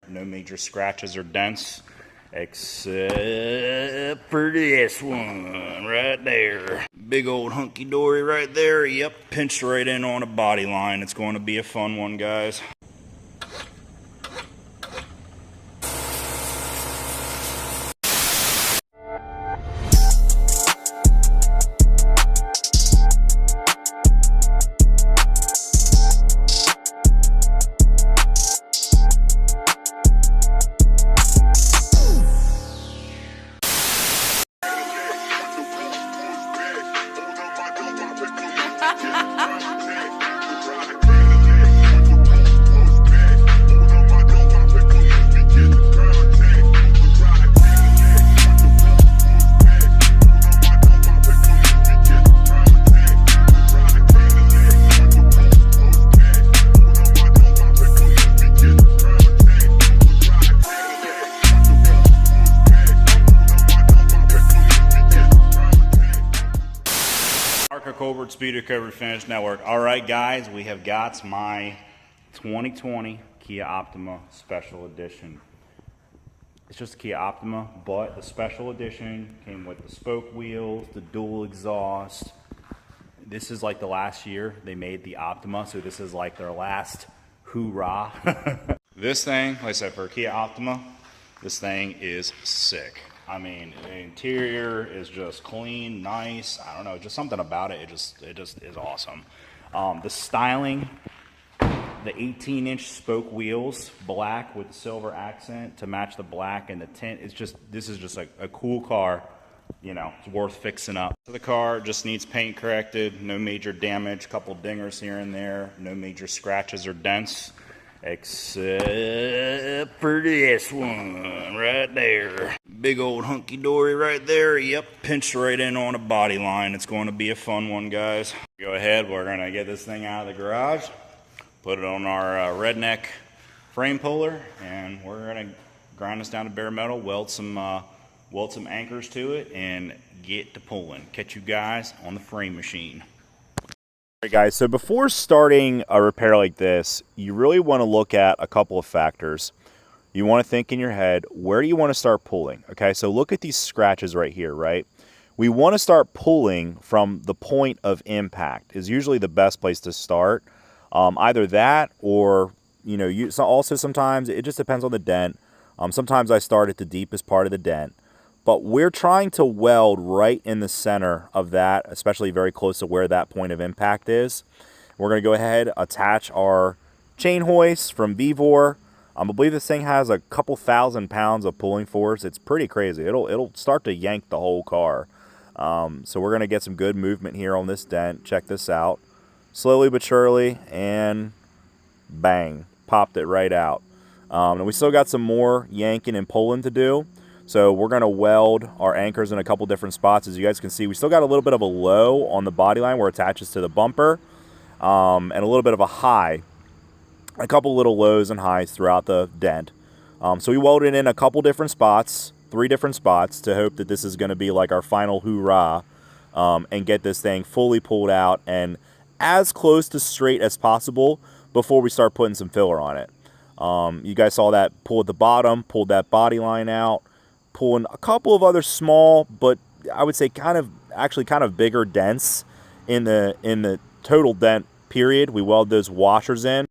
No major scratches or dents, except for this one right there. Big old hunky-dory right there. Yep, pinched right in on a body line. It's going to be a fun one, guys. Speedokote Finish Network. All right, guys, we have got my 2020 Kia Optima Special Edition. It's just a Kia Optima, but the Special Edition came with the spoke wheels, the dual exhaust. This is like the last year they made the Optima, so this is like their last hoorah. This thing, like I said, for a Kia Optima, this thing is sick. I mean, the interior is just clean, nice. I don't know, just something about it. It just is awesome. The styling, the 18-inch spoke wheels, black with the silver accent to match the black and the tint. This is just a cool car. You know, it's worth fixing up. The car just needs paint corrected. No major damage. Couple dingers here and there. No major scratches or dents, except for this one right there. Big old hunky-dory right there. Yep, pinched right in on a body line. It's going to be a fun one, guys. Go ahead, we're going to get this thing out of the garage, put it on our redneck frame puller, and we're going to grind this down to bare metal, weld some anchors to it, and get to pulling. Catch you guys on the frame machine. Alright guys, so before starting a repair like this, you really want to look at a couple of factors. You want to think in your head, where do you want to start pulling? Okay, so look at these scratches right here, right? We want to start pulling from the point of impact is usually the best place to start. Either that or, you know, also sometimes it just depends on the dent. Sometimes I start at the deepest part of the dent. But we're trying to weld right in the center of that, especially very close to where that point of impact is. We're going to go ahead, attach our chain hoist from Vevor. I believe this thing has a couple thousand pounds of pulling force. It's pretty crazy. It'll start to yank the whole car. So we're going to get some good movement here on this dent. Check this out. Slowly but surely, and bang, popped it right out. And we still got some more yanking and pulling to do. So we're going to weld our anchors in a couple different spots. As you guys can see, we still got a little bit of a low on the body line where it attaches to the bumper, and a little bit of a high. A couple little lows and highs throughout the dent. So we welded in a couple different spots, 3 different spots, to hope that this is going to be like our final hoorah, and get this thing fully pulled out and as close to straight as possible before we start putting some filler on it. You guys saw that pull at the bottom, pulled that body line out, pulling a couple of other small, but I would say kind of bigger dents in the total dent period. We weld those washers in.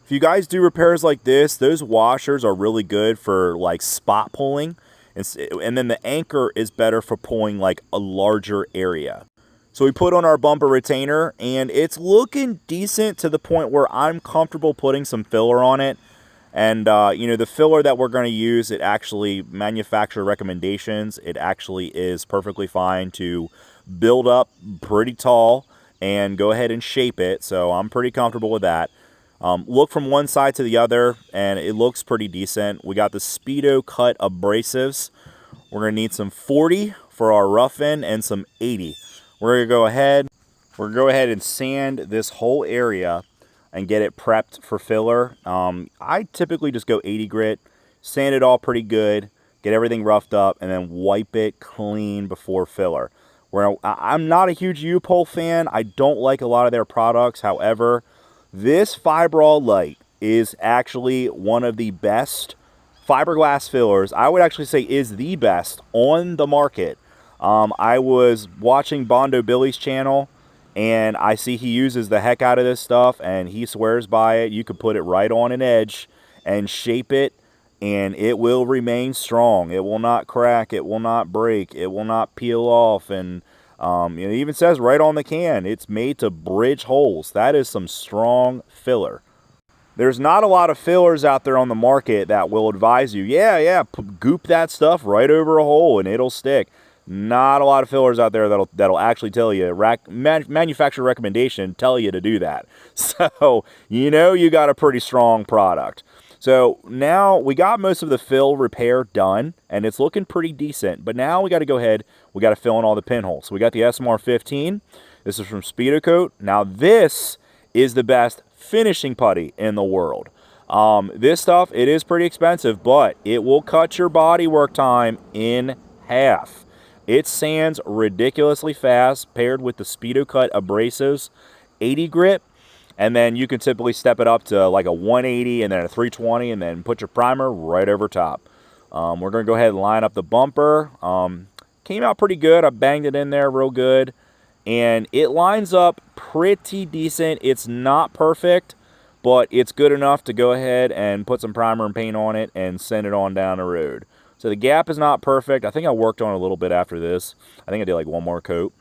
If you guys do repairs like this, those washers are really good for like spot pulling, and then the anchor is better for pulling like a larger area. So we put on our bumper retainer, and it's looking decent to the point where I'm comfortable putting some filler on it. And you know, the filler that we're going to use, it actually manufacturer recommendations. It actually is perfectly fine to build up pretty tall and go ahead and shape it. So I'm pretty comfortable with that. Look from one side to the other, and it looks pretty decent. We got the Speedokote abrasives. We're going to need some 40 for our rough end and some 80. We're going to go ahead and sand this whole area and get it prepped for filler. I typically just go 80 grit, sand it all pretty good, get everything roughed up, and then wipe it clean before filler. I'm not a huge U-Pole fan. I don't like a lot of their products. However, this Fiberall Light is actually one of the best fiberglass fillers, I would actually say is the best on the market. I was watching Bondo Billy's channel, and I see he uses the heck out of this stuff, and he swears by it. You could put it right on an edge and shape it, and it will remain strong. It will not crack. It will not break. It will not peel off. And it even says right on the can, it's made to bridge holes. That is some strong filler. There's not a lot of fillers out there on the market that will advise you, yeah, goop that stuff right over a hole and it'll stick. Not a lot of fillers out there that'll actually tell you, manufacturer recommendation, tell you to do that. So, you got a pretty strong product. So now we got most of the fill repair done, and it's looking pretty decent. But now we got to go ahead, we got to fill in all the pinholes. So we got the SMR 15. This is from Speedokote. Now this is the best finishing putty in the world. This stuff, it is pretty expensive, but it will cut your body work time in half. It sands ridiculously fast, paired with the Speedokote abrasives 80 grit. And then you can typically step it up to like a 180 and then a 320 and then put your primer right over top. We're going to go ahead and line up the bumper. Came out pretty good. I banged it in there real good. And it lines up pretty decent. It's not perfect, but it's good enough to go ahead and put some primer and paint on it and send it on down the road. So the gap is not perfect. I think I worked on it a little bit after this. I think I did like one more coat.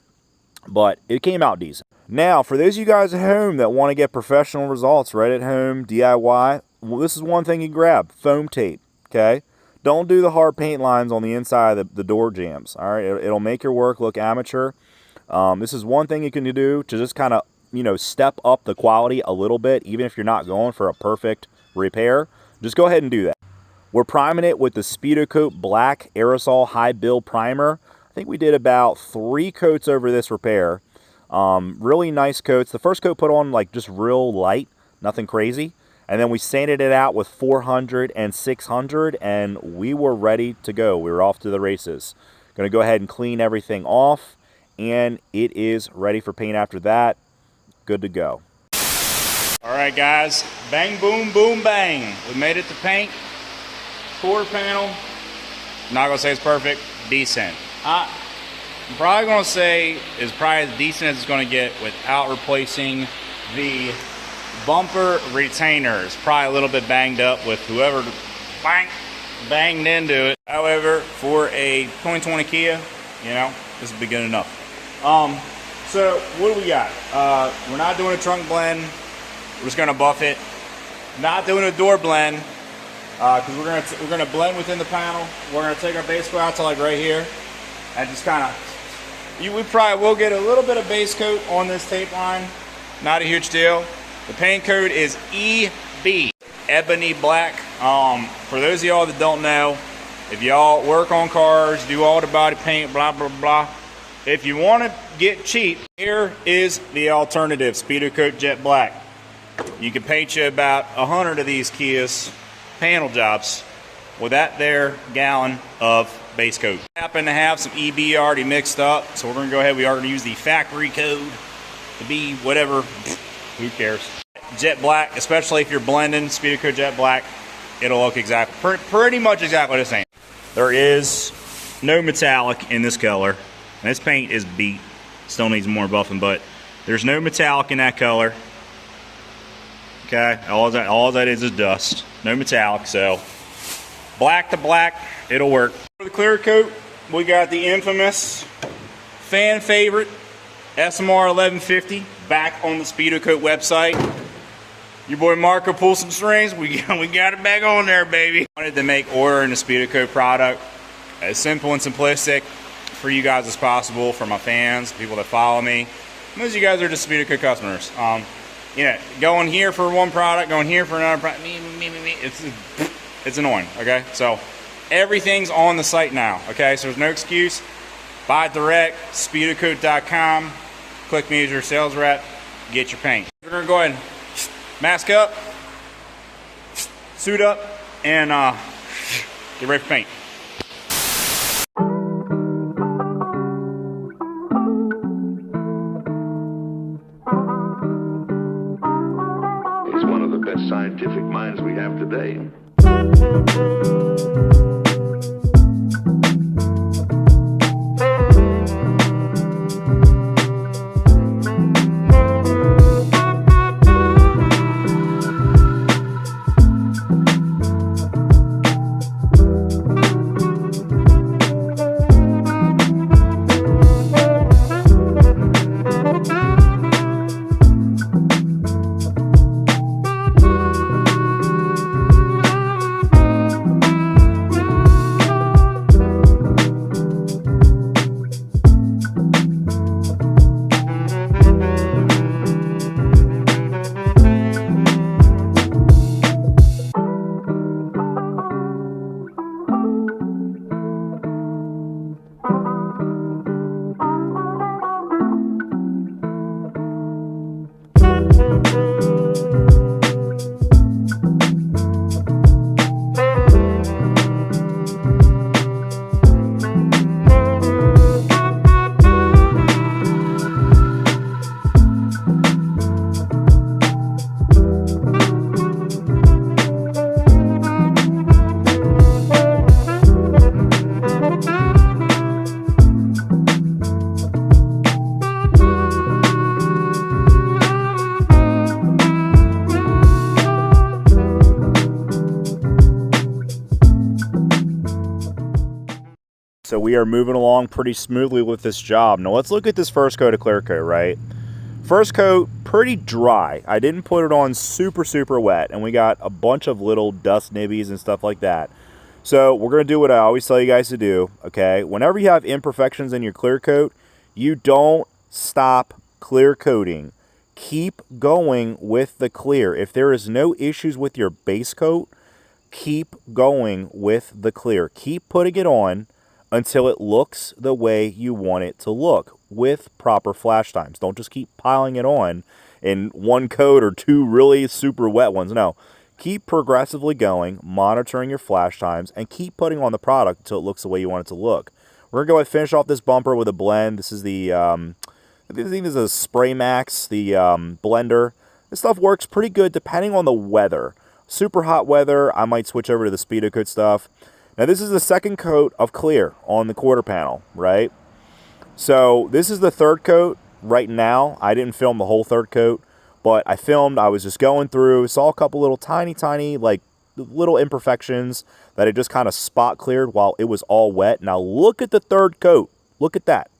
But it came out decent. Now, for those of you guys at home that want to get professional results right at home, DIY, well, this is one thing you grab. Foam tape, okay? Don't do the hard paint lines on the inside of the door jambs, all right? It'll make your work look amateur. This is one thing you can do to just kind of, step up the quality a little bit, even if you're not going for a perfect repair. Just go ahead and do that. We're priming it with the Speedokote Black Aerosol High Build Primer. I think we did about 3 coats over this repair. Really nice coats. The first coat put on like just real light, nothing crazy. And then we sanded it out with 400 and 600 and we were ready to go. We were off to the races. Going to go ahead and clean everything off and it is ready for paint after that. Good to go. All right, guys. Bang, boom, boom, bang. We made it to paint. Quarter panel. Not going to say it's perfect. Decent. I'm probably going to say it's probably as decent as it's going to get without replacing the bumper retainers. Probably a little bit banged up with whoever banged into it. However, for a 2020 Kia, this will be good enough. So what do we got? We're not doing a trunk blend. We're just going to buff it. Not doing a door blend because we're gonna blend within the panel. We're going to take our base coat out to like right here. And just kind of, we probably will get a little bit of base coat on this tape line. Not a huge deal. The paint code is EB, Ebony Black. For those of y'all that don't know, if y'all work on cars, do all the body paint, blah, blah, blah. If you want to get cheap, here is the alternative, Speedokote Jet Black. You can paint you about 100 of these Kias panel jobs with that there gallon of base coat. Happen to have some EB already mixed up, so we're going to go ahead. We are going to use the factory code to be whatever. Who cares? Jet Black, especially if you're blending Speedokote Jet Black, it'll look pretty much exactly the same. There is no metallic in this color. This paint is beat. Still needs more buffing, but there's no metallic in that color. Okay, all that is dust. No metallic, so black to black, it'll work. For the clear coat, we got the infamous fan favorite SMR 1150 back on the Speedokote website. Your boy Marco pulled some strings. We got it back on there, baby. I wanted to make ordering a Speedokote product as simple and simplistic for you guys as possible, for my fans, people that follow me. Most of you guys are just Speedokote customers. Going here for one product, going here for another product, it's annoying, okay? So everything's on the site now, okay? So there's no excuse. Buy direct, speedokote.com. Click me as your sales rep, get your paint. We're gonna go ahead and mask up, suit up, and get ready for paint. He's one of the best scientific minds we have today. So we are moving along pretty smoothly with this job. Now let's look at this first coat of clear coat, right? First coat, pretty dry. I didn't put it on super wet, and we got a bunch of little dust nibbies and stuff like that. So we're going to do what I always tell you guys to do, okay? Whenever you have imperfections in your clear coat, you don't stop clear coating. Keep going with the clear. If there is no issues with your base coat, keep going with the clear. Keep putting it on until it looks the way you want it to look with proper flash times. Don't just keep piling it on in one coat or two really super wet ones. No, keep progressively going, monitoring your flash times, and keep putting on the product until it looks the way you want it to look. We're going to go ahead and finish off this bumper with a blend. This is the, I think this is a Spray Max, the blender. This stuff works pretty good depending on the weather. Super hot weather, I might switch over to the Speedokote stuff. Now this is the second coat of clear on the quarter panel, right? So this is the third coat right now. I didn't film the whole third coat, but I filmed, I was just going through, saw a couple little tiny, like little imperfections that I just kind of spot cleared while it was all wet. Now look at the third coat. Look at that.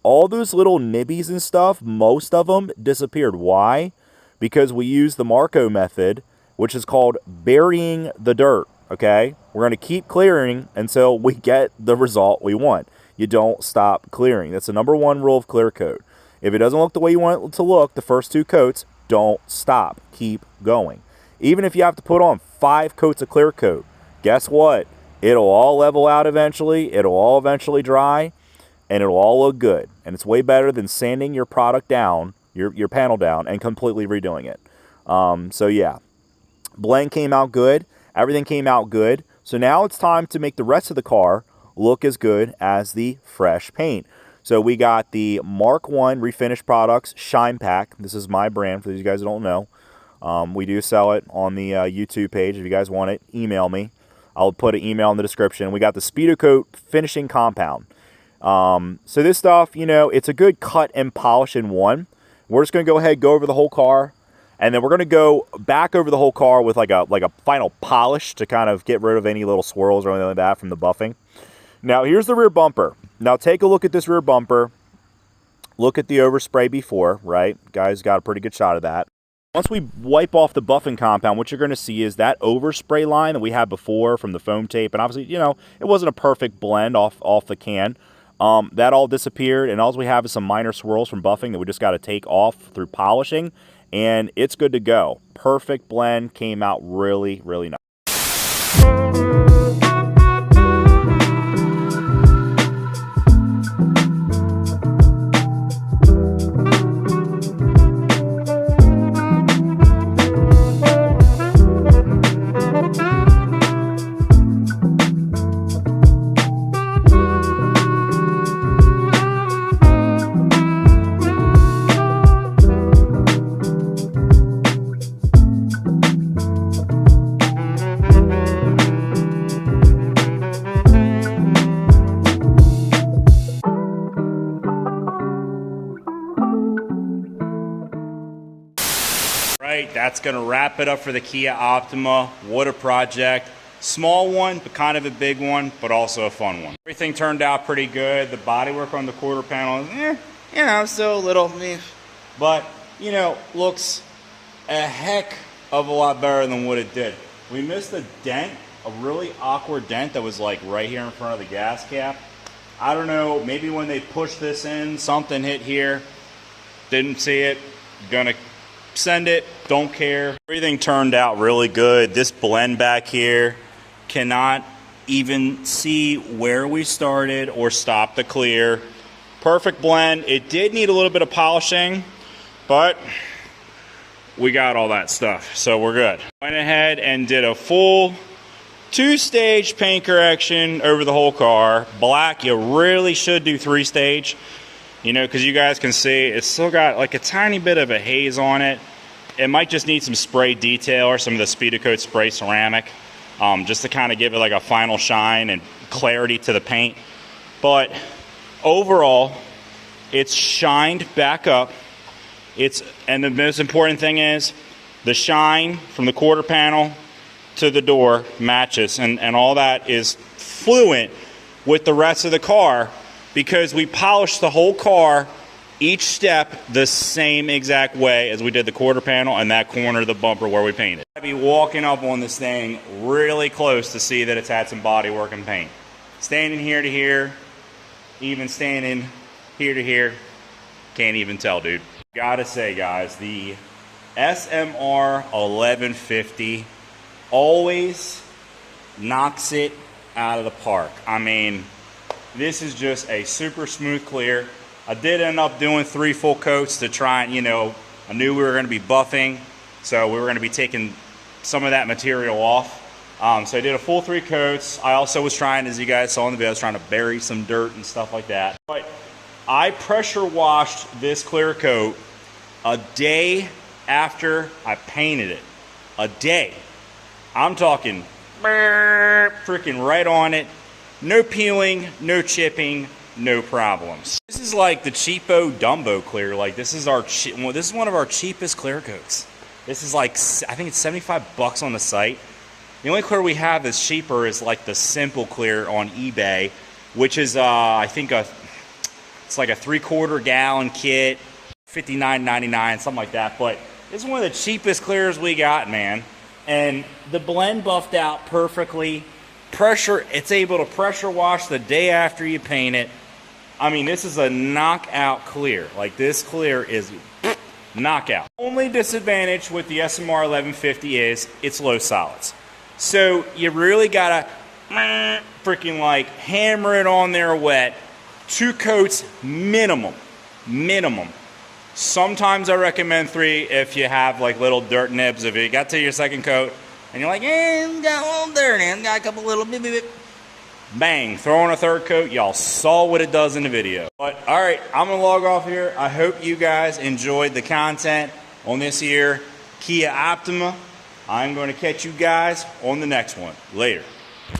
All those little nibbies and stuff, most of them disappeared. Why? Because we used the Marco method, which is called burying the dirt. Okay, we're going to keep clearing until we get the result we want. You don't stop clearing. That's the #1 rule of clear coat. If it doesn't look the way you want it to look, the first 2 coats, don't stop. Keep going. Even if you have to put on 5 coats of clear coat, guess what? It'll all level out eventually. It'll all eventually dry, and it'll all look good. And it's way better than sanding your product down, your panel down, and completely redoing it. So yeah, blend came out good. Everything came out good. So now it's time to make the rest of the car look as good as the fresh paint. So we got the Mark 1 Refinish Products Shine Pack. This is my brand for these guys who don't know. We do sell it on the YouTube page. If you guys want it, email me. I'll put an email in the description. We got the Speedokote Finishing Compound. So this stuff, you know, it's a good cut and polish in one. We're just going to go ahead, go over the whole car. And then we're going to go back over the whole car with like a final polish to kind of get rid of any little swirls or anything like that from the buffing. Now, here's the rear bumper. Now, take a look at this rear bumper. Look at the overspray before, right? Guys got a pretty good shot of that. Once we wipe off the buffing compound, what you're going to see is that overspray line that we had before from the foam tape. And obviously, you know, it wasn't a perfect blend off the can. That all disappeared. And all we have is some minor swirls from buffing that we just got to take off through polishing. And it's good to go. Perfect blend, came out really nice. Right, that's going to wrap it up for the Kia Optima. What a project. Small one, but kind of a big one, but also a fun one. Everything turned out pretty good. The bodywork on the quarter panel is, you know, still a little, but, you know, looks a heck of a lot better than what it did. We missed a dent, a really awkward dent that was like right here in front of the gas cap. I don't know, maybe when they pushed this in, something hit here. Didn't see it. Gonna send it, don't care. Everything turned out really good. This blend back here cannot even see where we started or stopped the clear. Perfect blend. It did need a little bit of polishing, but we got all that stuff, so we're good. Went ahead and did a full 2-stage paint correction over the whole car. Black, you really should do 3-stage. You know, because you guys can see it's still got like a tiny bit of a haze on it. It might just need some spray detail or some of the Speedokote spray ceramic, just to kind of give it like a final shine and clarity to the paint. But overall, it's shined back up. And the most important thing is the shine from the quarter panel to the door matches, and all that is fluent with the rest of the car because we polished the whole car, each step the same exact way as we did the quarter panel and that corner of the bumper where we painted. I'd be walking up on this thing really close to see that it's had some body work and paint. Standing here to here, even standing here to here, can't even tell, dude. Gotta say, guys, the SMR 1150 always knocks it out of the park. I mean, this is just a super smooth clear. I did end up doing 3 full coats to try and, I knew we were going to be buffing, so we were going to be taking some of that material off. So I did a full 3 coats. I also was trying, as you guys saw in the video, I was trying to bury some dirt and stuff like that. But I pressure washed this clear coat a day after I painted it. A day. I'm talking freaking right on it. No peeling, no chipping, no problems. This is like the cheapo Dumbo clear. Like this is one of our cheapest clear coats. This is like, I think it's 75 bucks on the site. The only clear we have that's cheaper is like the simple clear on eBay, which is I think it's like a 3/4 gallon kit, $59.99, something like that. But this is one of the cheapest clears we got, man. And the blend buffed out perfectly. It's able to pressure wash the day after you paint it. I mean, this is a knockout clear. Like this clear is knockout. Only disadvantage with the SMR 1150 is it's low solids. So you really gotta freaking like hammer it on there wet. 2 coats minimum. Sometimes I recommend 3 if you have like little dirt nibs. If you got to your 2nd coat and you're like, it's got a little dirt in, got a couple little bit. Bang, throw on a 3rd coat. Y'all saw what it does in the video. But all right, I'm gonna log off here. I hope you guys enjoyed the content on this here Kia Optima. I'm going to catch you guys on the next one. Later.